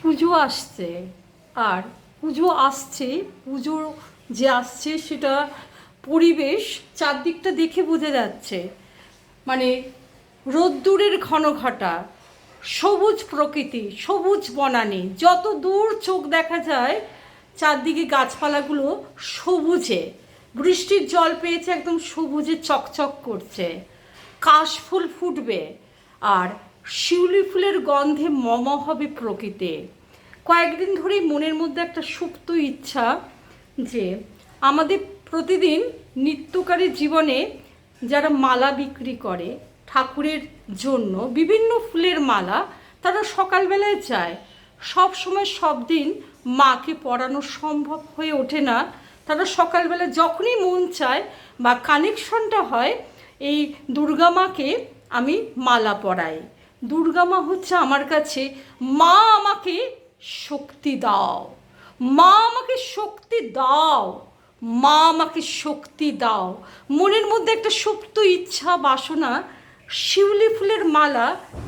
পুজো আসছে, আর পুজো আসছে, পুজো যে আসছে সেটা পরিবেশ চারদিকটা দেখে বোঝা যাচ্ছে। মানে রোদ্দুরের ঘন ঘটা, সবুজ প্রকৃতি, সবুজ বনানী, যত দূর চোখ দেখা যায় চারদিকে গাছপালাগুলো সবুজে, বৃষ্টির জল পেয়েছে, একদম সবুজে চকচক করছে। কাশফুল ফুটবে আর শিউলি ফুলের গন্ধে মম হবে প্রকৃতি। কয়েকদিন ধরেই মনের মধ্যে একটা সুপ্ত ইচ্ছা যে আমাদের প্রতিদিন নিত্যকারী জীবনে যারা মালা বিক্রি করে ঠাকুরের জন্য, বিভিন্ন ফুলের মালা, তারা সকালবেলায় যায়। সব সময় সব দিন মাকে পরানো সম্ভব হয়ে ওঠে না। তারা সকালবেলা যখনই মন চায় বা কানেকশনটা হয়, এই দুর্গা মাকে আমি মালা পরাই। দুর্গা মা হচ্ছে আমার কাছে মা, আমাকে শক্তি দাও, মা আমাকে শক্তি দাও, মা আমাকে শক্তি দাও। মনের মধ্যে একটা সুপ্ত ইচ্ছা, বাসনা, শিউলি ফুলের মালা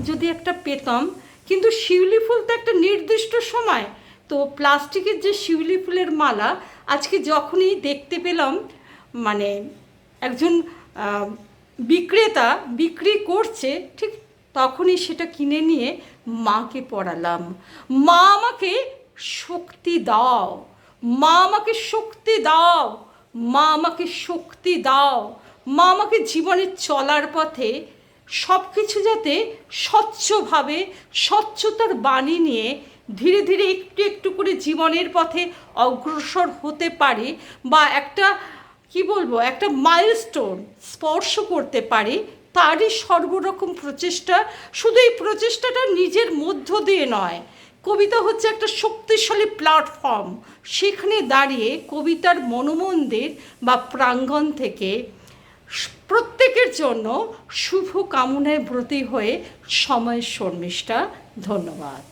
যদি একটা পেতাম। কিন্তু শিউলি ফুল তো একটা নির্দিষ্ট সময়, তো প্লাস্টিকের যে শিউলি ফুলের মালা আজকে যখনই দেখতে পেলাম, মানে একজন বিক্রেতা বিক্রি করছে, ঠিক তখনই সেটা কিনে নিয়ে মাকে পরালাম। মা আমাকে শক্তি দাও, মা আমাকে শক্তি দাও, মা আমাকে শক্তি দাও। মা আমাকে জীবনের চলার পথে সব কিছু যাতে স্বচ্ছভাবে, স্বচ্ছতার বাণী নিয়ে ধীরে ধীরে একটু একটু করে জীবনের পথে অগ্রসর হতে পারি, বা একটা কি বলবো, একটা মাইলস্টোন স্পর্শ করতে পারি, তারই সর্বরকম প্রচেষ্টা। শুধু এই প্রচেষ্টাটা নিজের মধ্য দিয়ে নয়, কবিতা হচ্ছে একটা শক্তিশালী প্ল্যাটফর্ম। সেখানে দাঁড়িয়ে কবিতার মনোমন্দির বা প্রাঙ্গণ থেকে প্রত্যেকের জন্য শুভ কামনায় ব্রতী হয়ে সময়ের শর্মিষ্ঠা। ধন্যবাদ।